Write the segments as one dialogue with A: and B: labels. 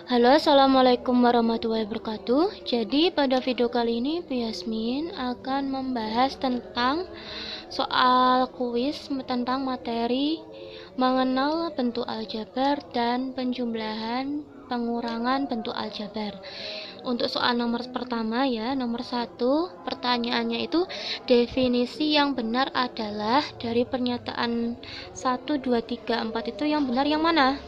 A: Halo, assalamualaikum warahmatullahi wabarakatuh. Jadi pada video kali ini Bu Yasmin akan membahas tentang soal kuis tentang materi mengenal bentuk aljabar dan penjumlahan pengurangan bentuk aljabar. Untuk soal nomor pertama ya, nomor 1, pertanyaannya itu definisi yang benar adalah dari pernyataan 1, 2, 3, 4 itu yang benar yang mana?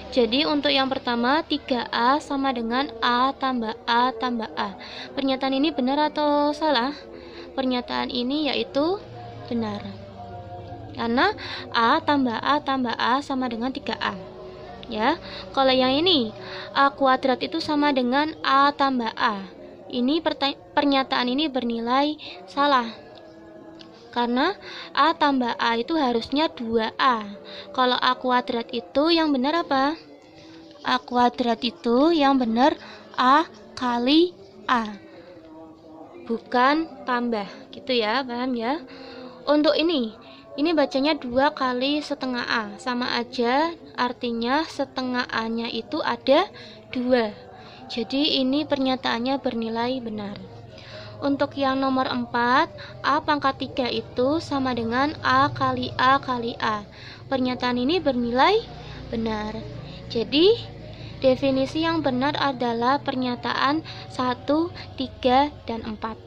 A: Jadi untuk yang pertama 3A sama dengan A tambah A tambah A. Pernyataan ini benar atau salah? Pernyataan ini yaitu benar. Karena A tambah A tambah A sama dengan 3A. Ya. Kalau yang ini A kuadrat itu sama dengan A tambah A. Ini pernyataan ini bernilai salah. Karena A tambah A itu harusnya 2A. Kalau A kuadrat itu yang benar apa? A kuadrat itu yang benar A kali A, bukan tambah, gitu ya, paham ya? Untuk ini bacanya 2 kali setengah A, sama aja artinya setengah A nya itu ada 2. Jadi ini pernyataannya bernilai benar. Untuk yang nomor 4, A pangkat 3 itu sama dengan A kali A kali A. Pernyataan ini bernilai benar. Jadi, definisi yang benar adalah pernyataan 1, 3, dan 4.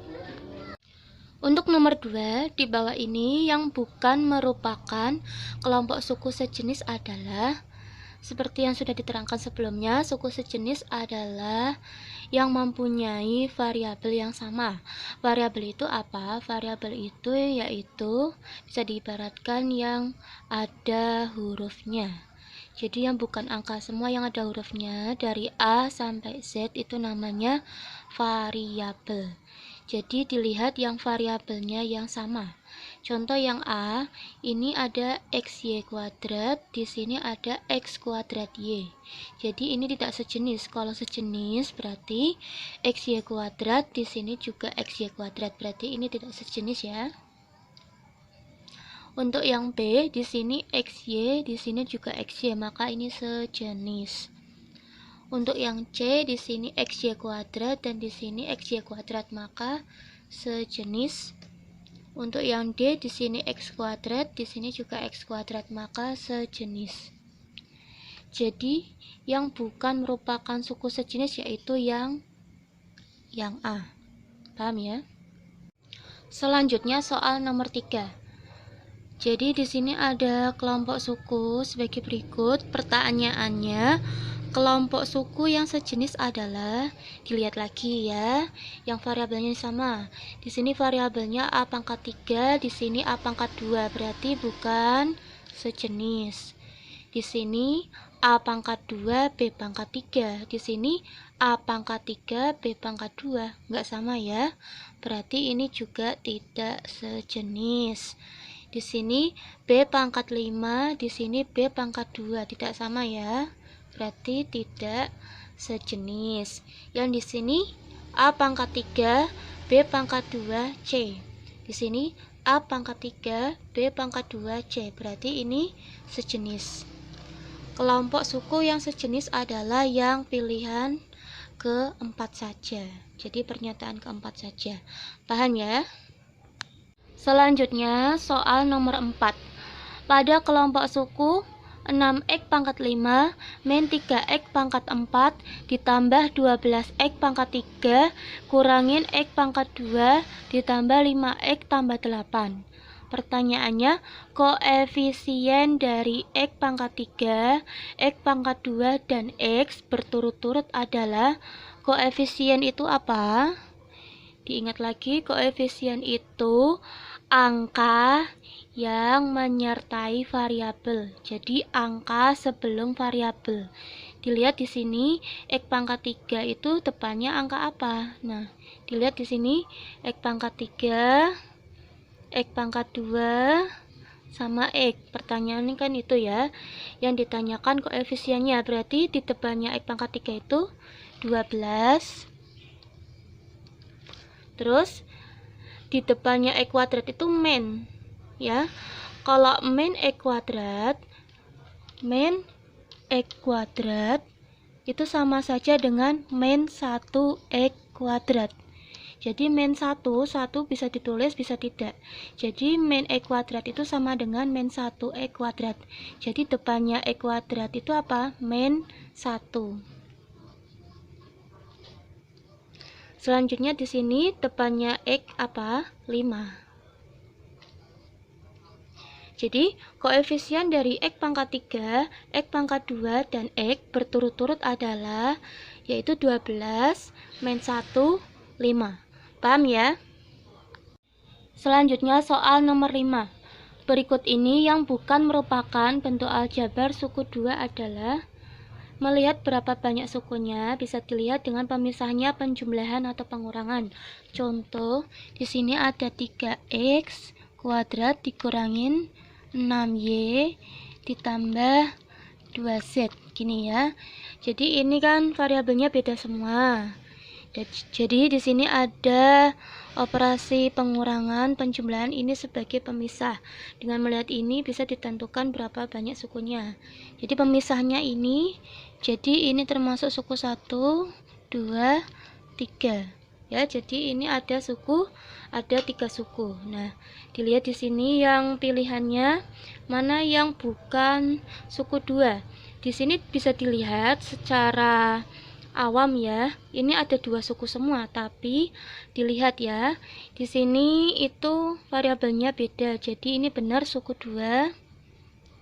A: Untuk nomor 2, di bawah ini yang bukan merupakan kelompok suku sejenis adalah seperti yang sudah diterangkan sebelumnya, suku sejenis adalah yang mempunyai variabel yang sama. Variabel itu apa? Variabel itu yaitu bisa diibaratkan yang ada hurufnya. Jadi yang bukan angka semua yang ada hurufnya dari A sampai Z itu namanya variabel. Jadi dilihat yang variabelnya yang sama. Contoh yang A, ini ada XY kuadrat, di sini ada X kuadrat Y. Jadi ini tidak sejenis. Kalau sejenis berarti XY kuadrat, di sini juga XY kuadrat. Berarti ini tidak sejenis ya. Untuk yang B, di sini XY, di sini juga XY, maka ini sejenis. Untuk yang C, di sini XY kuadrat dan di sini XY kuadrat, maka sejenis. Untuk yang D, di sini X kuadrat, di sini juga X kuadrat, maka sejenis. Jadi, yang bukan merupakan suku sejenis yaitu yang A. Paham ya? Selanjutnya soal nomor 3. Jadi di sini ada kelompok suku sebagai berikut. Pertanyaannya, kelompok suku yang sejenis adalah, dilihat lagi ya, yang variabelnya sama. Di sini variabelnya A pangkat 3, di sini A pangkat 2, berarti bukan sejenis. Di sini A pangkat 2, B pangkat 3. Di sini A pangkat 3, B pangkat 2. Enggak sama ya. Berarti ini juga tidak sejenis. Di sini B pangkat 5, di sini B pangkat 2, tidak sama ya. Berarti tidak sejenis. Yang di sini A pangkat 3, B pangkat 2, C. Di sini A pangkat 3, B pangkat 2, C. Berarti ini sejenis. Kelompok suku yang sejenis adalah yang pilihan keempat saja. Jadi pernyataan keempat saja. Paham ya? Selanjutnya soal nomor 4. Pada kelompok suku 6x pangkat 5 min 3x pangkat 4 ditambah 12x pangkat 3 kurangin x pangkat 2 ditambah 5x tambah 8. Pertanyaannya, koefisien dari x pangkat 3, x pangkat 2, dan x berturut-turut adalah, koefisien itu apa? Diingat lagi, koefisien itu angka yang menyertai variabel. Jadi angka sebelum variabel. Dilihat di sini x pangkat 3 itu depannya angka apa? Nah, dilihat di sini x pangkat 3, x pangkat 2 sama x. Pertanyaannya kan itu ya. Yang ditanyakan koefisiennya, berarti di depannya x pangkat 3 itu 12. Terus di depannya x kuadrat itu min ya. Kalau min x kuadrat itu sama saja dengan min 1x kuadrat. Jadi min 1 bisa ditulis, bisa tidak. Jadi min x kuadrat itu sama dengan min 1x kuadrat. Jadi depannya x kuadrat itu apa? Min 1. Selanjutnya di sini depannya x apa? 5. Jadi, koefisien dari x pangkat 3, x pangkat 2, dan x berturut-turut adalah yaitu 12, min 1, 5. Paham ya? Selanjutnya soal nomor 5. Berikut ini yang bukan merupakan bentuk aljabar suku 2 adalah melihat berapa banyak sukunya bisa dilihat dengan pemisahnya penjumlahan atau pengurangan. Contoh, di sini ada 3x kuadrat dikurangin 6y ditambah 2z gini ya. Jadi ini kan variabelnya beda semua. Jadi di sini ada operasi pengurangan penjumlahan ini sebagai pemisah. Dengan melihat ini bisa ditentukan berapa banyak sukunya. Jadi pemisahnya ini, jadi ini termasuk suku 1, 2, 3. Ya, jadi ini ada 3 suku. Nah, dilihat di sini yang pilihannya mana yang bukan suku 2. Di sini bisa dilihat secara awam ya, ini ada 2 suku semua, tapi dilihat ya, di sini itu variabelnya beda, jadi ini benar suku 2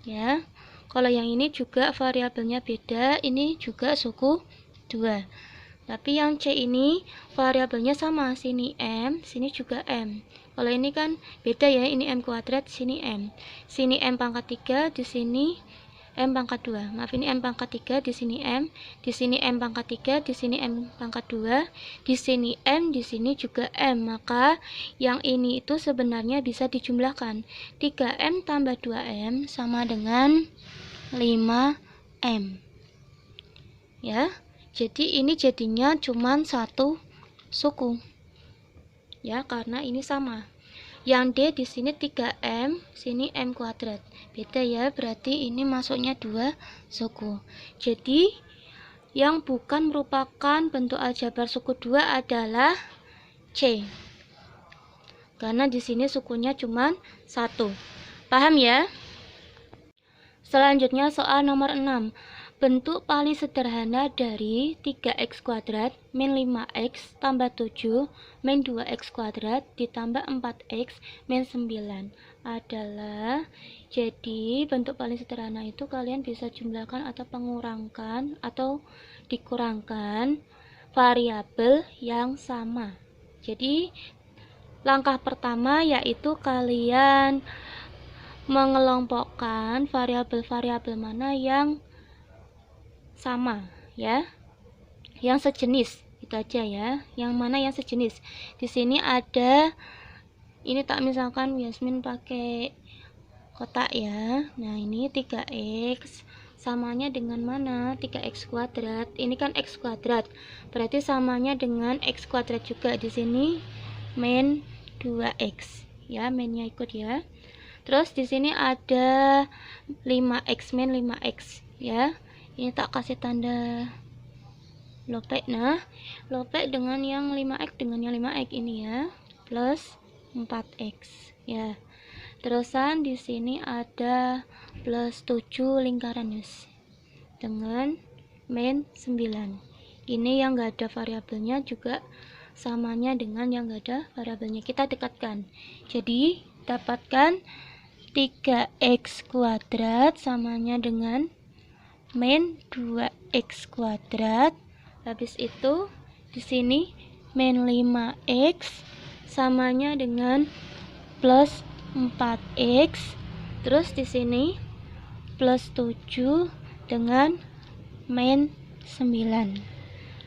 A: ya. Kalau yang ini juga variabelnya beda, ini juga suku 2. Tapi yang C ini variabelnya sama, sini M, sini juga M. Kalau ini kan beda ya, ini M kuadrat, sini M. Sini M pangkat 3, di sini M pangkat 2. Maaf, ini M pangkat 3, di sini M. Di sini M pangkat 3, di sini M pangkat 2. Di sini M, di sini juga M. Maka yang ini itu sebenarnya bisa dijumlahkan. 3M tambah 2M sama dengan 5M. Ya. Jadi ini jadinya cuma 1 suku. Ya, karena ini sama. Yang D di sini 3M, sini M kuadrat. Beda ya, berarti ini masuknya 2 suku. Jadi yang bukan merupakan bentuk aljabar suku 2 adalah C. Karena di sini sukunya cuma 1. Paham ya? Selanjutnya soal nomor 6. Bentuk paling sederhana dari 3x kuadrat min 5x tambah 7 min 2x kuadrat ditambah 4x min 9 adalah, jadi bentuk paling sederhana itu kalian bisa jumlahkan atau pengurangkan atau dikurangkan variabel yang sama. Jadi langkah pertama yaitu kalian mengelompokkan variabel-variabel mana yang sama ya, yang sejenis, itu aja ya, yang mana yang sejenis. Di sini ada, ini tak misalkan Yasmin pakai kotak ya. Nah, ini 3x samanya dengan mana? 3x kuadrat. Ini kan x kuadrat, berarti samanya dengan x kuadrat juga. Di sini min 2x ya, minnya ikut ya. Terus di sini ada 5x min 5x ya. Ini tak kasih tanda lopek. Nah, lopek dengan yang 5x dengan yang 5x ini ya, plus 4x ya. Terusan di sini ada plus 7 lingkaran dengan min 9. Ini yang enggak ada variabelnya juga samanya dengan yang enggak ada variabelnya. Kita dekatkan. Jadi, dapatkan 3x kuadrat samanya dengan min 2x kuadrat. Habis itu di sini min 5x samanya dengan plus 4x. Terus di sini plus 7 dengan min 9.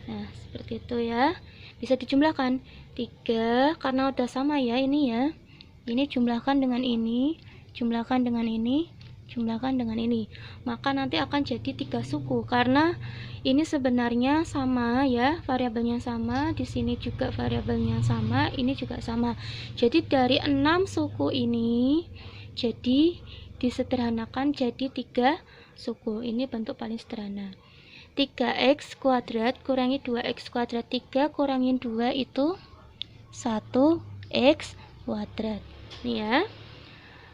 A: Nah, seperti itu ya. Bisa dijumlahkan 3 karena udah sama ya ini ya. Ini jumlahkan dengan ini, jumlahkan dengan ini, jumlahkan dengan ini, maka nanti akan jadi 3 suku karena ini sebenarnya sama ya, variabelnya sama, di sini juga variabelnya sama, ini juga sama. Jadi dari 6 suku ini jadi disederhanakan jadi 3 suku. Ini bentuk paling sederhana. 3x kuadrat kurangi 2x kuadrat. 3 kurangin 2 itu 1x kuadrat. Nih ya.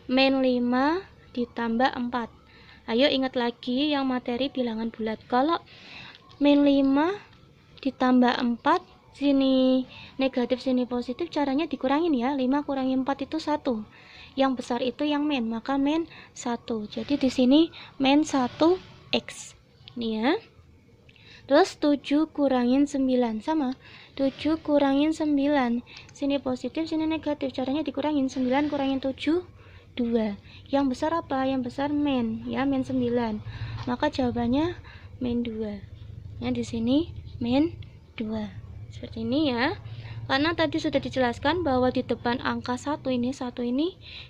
A: Min 5 ditambah 4. Ayo ingat lagi yang materi bilangan bulat. Kalau min 5 ditambah 4, sini negatif sini positif, caranya dikurangin ya. 5 kurangi 4 itu 1. Yang besar itu yang min, maka min 1. Jadi di sini min 1x. Nih ya. Terus 7 kurangin 9 sama. 7 kurangin 9. Sini positif, sini negatif. Caranya dikurangin. 9 kurangin 7, 2. Yang besar apa? Yang besar min, ya, min 9. Maka jawabannya min 2. Ya, di sini min 2. Seperti ini ya. Karena tadi sudah dijelaskan bahwa di depan angka 1 ini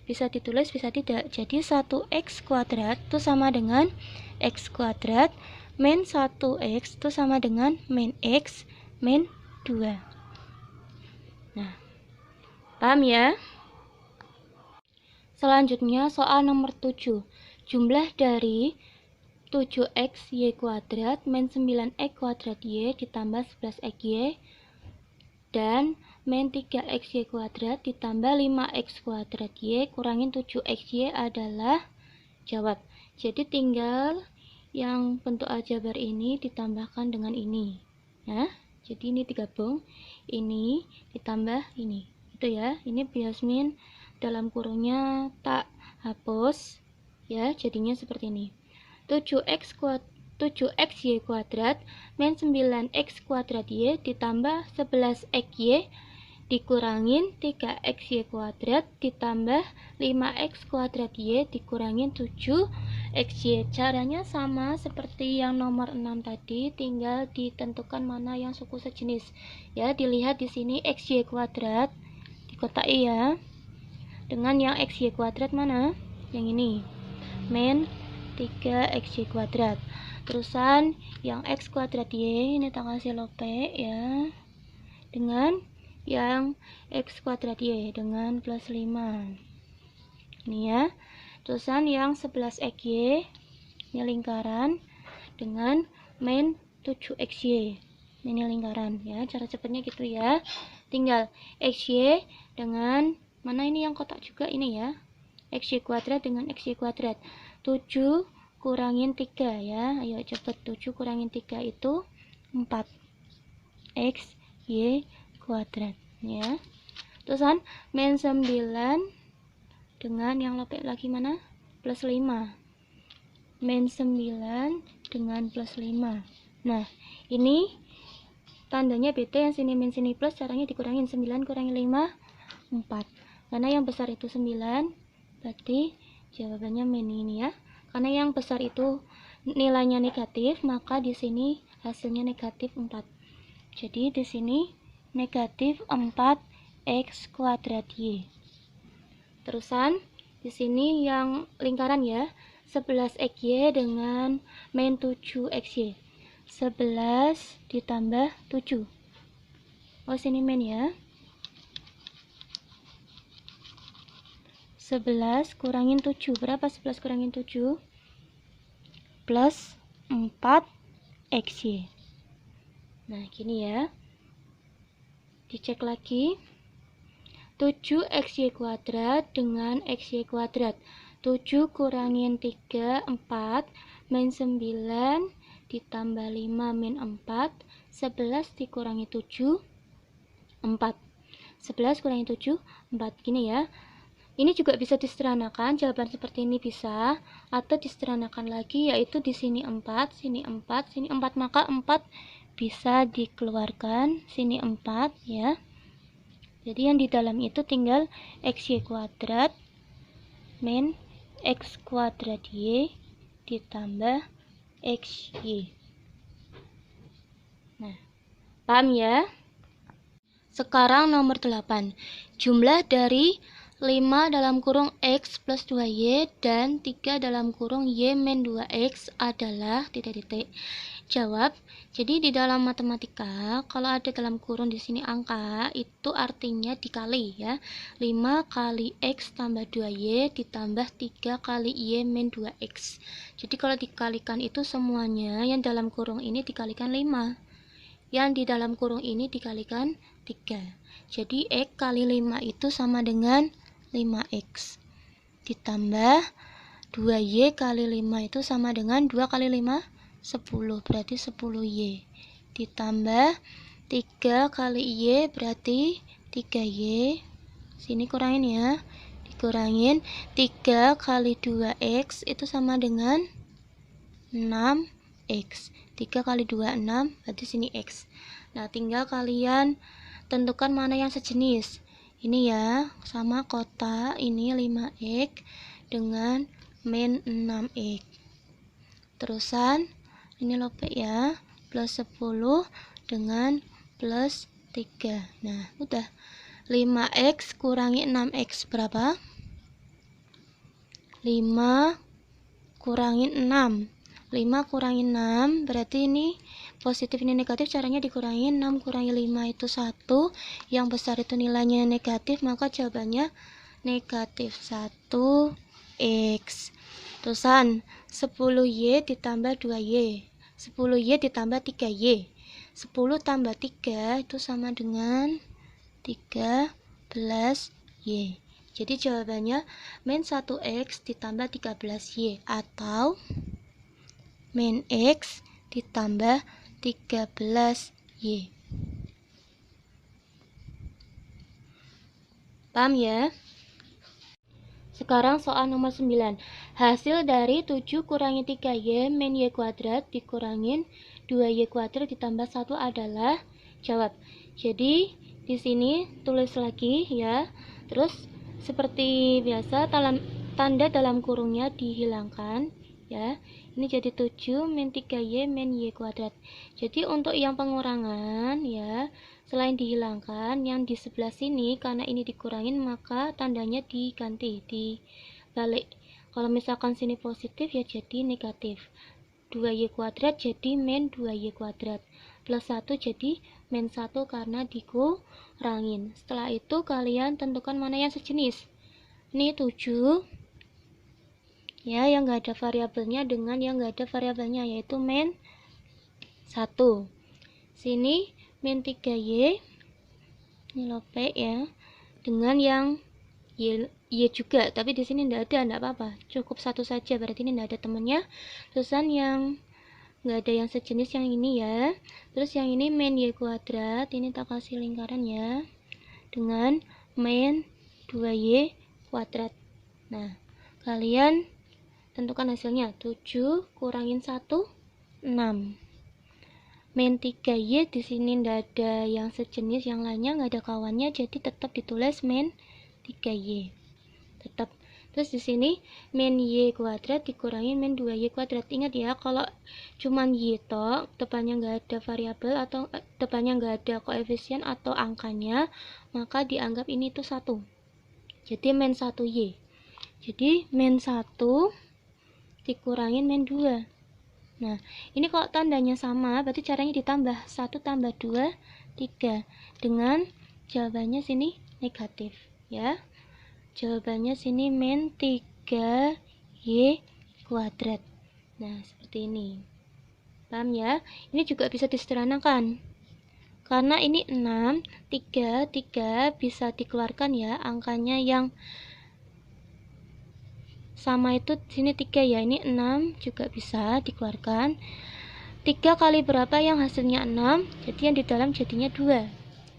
A: bisa ditulis, bisa tidak. Jadi 1x kuadrat itu sama dengan x kuadrat, min 1x itu sama dengan min x, min 2. Nah, paham ya? Selanjutnya soal nomor 7. Jumlah dari 7x y kuadrat min 9x kuadrat y ditambah 11x y dan min 3x y kuadrat ditambah 5x kuadrat y kurangin 7x y adalah, jawab. Jadi tinggal yang bentuk aljabar ini ditambahkan dengan ini ya. Jadi ini digabung, ini ditambah ini, itu ya. Ini Biasmin dalam kurungnya tak hapus ya, jadinya seperti ini. 7xy kuadrat min 9x kuadrat y ditambah 11xy dikurangin 3xy kuadrat ditambah 5x kuadrat y dikurangin 7xy. Caranya sama seperti yang nomor 6 tadi, tinggal ditentukan mana yang suku sejenis ya. Dilihat di sini xy kuadrat dikotai ya, dengan yang xy kuadrat mana? Yang ini, min 3xy kuadrat. Terusan yang x kuadrat y ini tak kasih lope ya, dengan yang x kuadrat y dengan plus 5 ini ya. Terusan yang 11xy ini lingkaran dengan min 7xy ini lingkaran ya. Cara cepatnya gitu ya. Tinggal xy dengan mana ini yang kotak juga ini ya, xy kuadrat dengan xy kuadrat. 7 kurangin 3 ya. Ayo cepet, 7 kurangin 3 itu 4 x y kuadrat ya. Terusan min 9 dengan yang lopek lagi mana? Plus 5. Min 9 dengan plus 5. Nah, ini tandanya beda, yang sini min sini plus, caranya dikurangin. 9 kurangi 5, 4. Karena yang besar itu 9, berarti jawabannya min ini ya. Karena yang besar itu nilainya negatif, maka di sini hasilnya negatif 4. Jadi di sini negatif 4x kuadrat y. Terusan di sini yang lingkaran ya, 11xy dengan min 7xy. 11 ditambah 7. Oh, sini min ya. 11 kurangin 7. Berapa 11 kurangin 7? Plus 4xy. Nah, gini ya. Dicek lagi. 7xy kuadrat dengan xy kuadrat. 7 kurangin 3, 4. Min 9 ditambah 5 min 4. 11 dikurangi 7, 4. 11 kurangi 7, 4. Gini ya. Ini juga bisa disederhanakan, jawaban seperti ini bisa, atau disederhanakan lagi, yaitu di sini 4, sini 4, sini 4, maka 4 bisa dikeluarkan, sini 4 ya. Jadi yang di dalam itu tinggal xy kuadrat min x kuadrat y ditambah xy. Nah, paham ya? Sekarang nomor 8. Jumlah dari 5 dalam kurung X plus 2Y dan 3 dalam kurung Y min 2X adalah titik-titik. Jawab. Jadi di dalam matematika kalau ada dalam kurung di sini angka itu artinya dikali ya. 5 kali X tambah 2Y ditambah 3 kali Y min 2X. Jadi kalau dikalikan itu semuanya yang dalam kurung ini dikalikan 5. Yang di dalam kurung ini dikalikan 3. Jadi X kali 5 itu sama dengan 5X. Ditambah 2Y kali 5 itu sama dengan 2 kali 5, 10. Berarti 10Y. Ditambah 3 kali Y berarti 3Y. Sini kurangin ya. Dikurangin 3 kali 2X itu sama dengan 6X. 3 kali 2, 6. Berarti sini X. Nah, tinggal kalian tentukan mana yang sejenis. Ini ya, sama kotak ini 5X dengan min 6X. Terusan ini lopek ya, plus 10 dengan plus 3. Nah, udah. 5X kurangi 6X berapa? 5 kurangin 6. 5 kurangin 6 berarti ini positif ini negatif, caranya dikurangin. 6 kurangi 5 itu 1, yang besar itu nilainya negatif, maka jawabannya negatif 1X. Terusan 10Y ditambah 2Y, 10Y ditambah 3Y. 10 tambah 3 itu sama dengan 13Y. Jadi jawabannya min 1X ditambah 13Y atau min X ditambah 13Y. Paham ya? Sekarang soal nomor 9. Hasil dari 7 kurangi 3Y min Y kuadrat dikurangin 2Y kuadrat ditambah 1 adalah? Jawab. Jadi di sini tulis lagi ya. Terus seperti biasa tanda dalam kurungnya dihilangkan ya. Ini jadi 7 min 3Y min Y kuadrat. Jadi untuk yang pengurangan ya, selain dihilangkan, yang di sebelah sini karena ini dikurangin maka tandanya diganti, dibalik. Kalau misalkan sini positif ya jadi negatif. 2Y kuadrat jadi min 2Y kuadrat. Plus 1 jadi min 1 karena dikurangin. Setelah itu kalian tentukan mana yang sejenis. Ini 7 ya, yang nggak ada variabelnya dengan yang nggak ada variabelnya, yaitu min 1. Sini min 3Y, ini lopek ya, dengan yang Y juga, tapi di sini nggak ada, nggak apa-apa, cukup 1 saja, berarti ini nggak ada temennya. Terusan yang nggak ada yang sejenis yang ini ya. Terus yang ini min Y kuadrat, ini tak kasih lingkaran ya, dengan min 2Y kuadrat. Nah, kalian tentukan hasilnya. 7 kurangin 1, 6. Min 3Y di sini nggak ada yang sejenis, yang lainnya nggak ada kawannya, jadi tetap ditulis min 3Y. Tetap. Terus di sini min Y kuadrat dikurangin min 2Y kuadrat. Ingat ya, kalau cuman Y tok, depannya nggak ada variabel atau depannya nggak ada koefisien atau angkanya, maka dianggap ini tuh 1. Jadi min 1Y. Jadi min 1 dikurangin min 2. Nah, ini kalau tandanya sama, berarti caranya ditambah. 1 tambah 2, 3. Dengan jawabannya sini negatif, ya. Jawabannya sini min 3Y kuadrat. Nah, seperti ini. Paham ya? Ini juga bisa disederhanakan. Karena ini 6, 3 bisa dikeluarkan ya, angkanya yang sama itu sini 3 ya, ini 6 juga bisa dikeluarkan. 3 kali berapa yang hasilnya 6, jadi yang di dalam jadinya 2.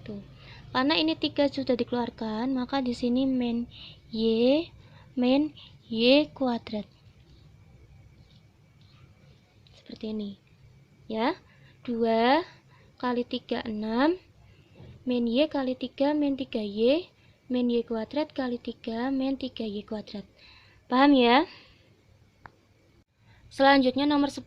A: Tuh. Karena ini 3 sudah dikeluarkan, maka di sini min Y kuadrat. Seperti ini. Ya. 2 kali 3 6, min Y kali 3 min 3Y, min Y kuadrat kali 3 min 3Y kuadrat. Paham ya? Selanjutnya nomor 10.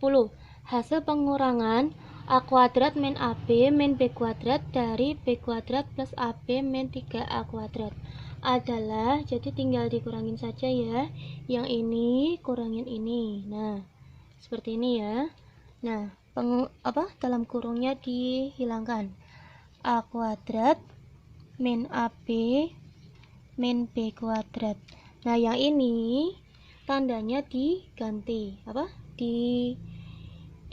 A: Hasil pengurangan A kuadrat min AB min B kuadrat dari B kuadrat plus AB min 3A kuadrat. adalah, jadi tinggal dikurangin saja ya, yang ini kurangin ini. Nah, seperti ini ya. Nah, dalam kurungnya dihilangkan. A kuadrat min AB min B kuadrat. Nah, yang ini tandanya diganti,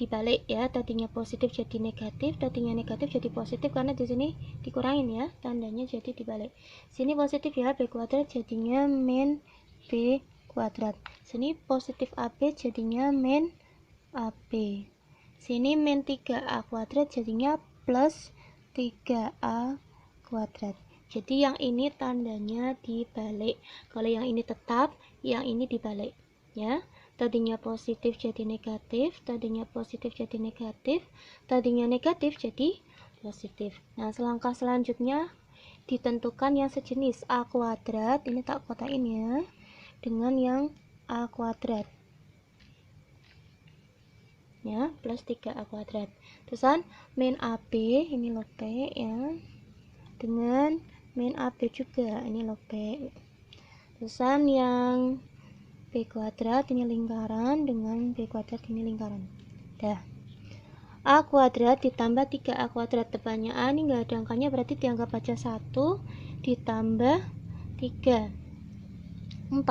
A: dibalik ya, tadinya positif jadi negatif, tadinya negatif jadi positif karena di sini dikurangin ya, tandanya jadi dibalik. Sini positif ya, B kuadrat jadinya min B kuadrat. Sini positif AB jadinya min AB. Sini min 3A kuadrat jadinya plus 3A kuadrat. Jadi yang ini tandanya dibalik. Kalau yang ini tetap, yang ini dibalik ya. Tadinya positif jadi negatif, tadinya positif jadi negatif, tadinya negatif jadi positif. Nah, selangkah selanjutnya ditentukan yang sejenis A kuadrat, ini tak kotain ya, dengan yang A kuadrat ya, plus 3A kuadrat. Terusan min AB, ini log P ya, dengan min AB juga, ini log P. Terusan yang B kuadrat, ini lingkaran, dengan B kuadrat, ini lingkaran. Dah. A kuadrat ditambah 3A kuadrat, depannya A, ini nggak ada angkanya, berarti dianggap aja 1 ditambah 3, 4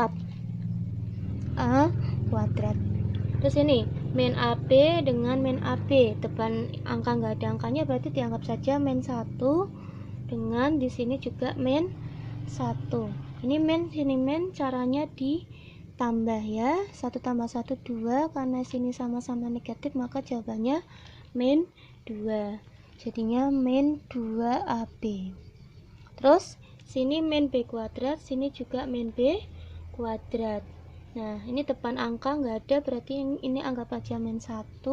A: A kuadrat. Terus ini min AB dengan min AB, depan angka nggak ada angkanya, berarti dianggap saja min 1 dengan di sini juga min 1. Ini min, sini min, caranya ditambah ya, 1 tambah 1 2, karena sini sama-sama negatif maka jawabannya min 2, jadinya min 2 AB. Terus sini min B kuadrat, sini juga min B kuadrat. Nah, ini depan angka nggak ada, berarti ini anggap aja min 1,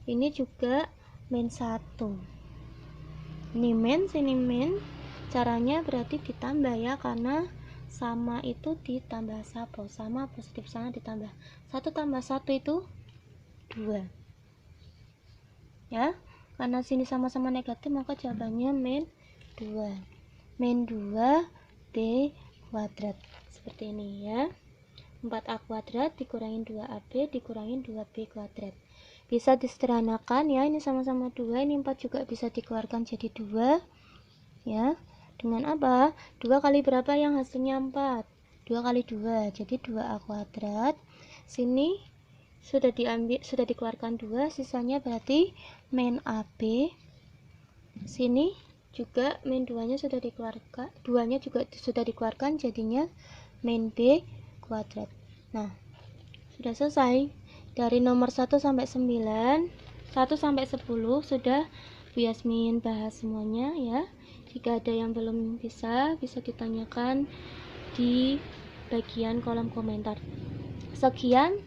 A: ini juga min 1. Ini min, sini min, caranya berarti ditambah ya, karena sama itu ditambah satu, sama positif sana ditambah 1 tambah 1 itu 2 ya, karena sini sama-sama negatif maka jawabannya min 2, min 2 B kuadrat, seperti ini ya. 4A kuadrat dikurangin 2AB dikurangin 2B kuadrat, bisa disederhanakan ya, ini sama-sama 2, ini 4 juga bisa dikeluarkan jadi 2 ya. Dengan apa? 2 kali berapa yang hasilnya 4? 2 kali 2, jadi 2A kuadrat. Sini sudah diambil, sudah dikeluarkan 2, sisanya berarti min AB. Sini juga min 2-nya sudah dikeluarkan, 2-nya juga sudah dikeluarkan, jadinya min B kuadrat. Nah, sudah selesai. Dari nomor 1 sampai 9, 1 sampai 10 sudah Bu Yasmin bahas semuanya ya. Jika ada yang belum bisa ditanyakan di bagian kolom komentar. Sekian,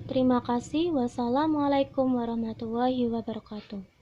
A: terima kasih. Wassalamualaikum warahmatullahi wabarakatuh.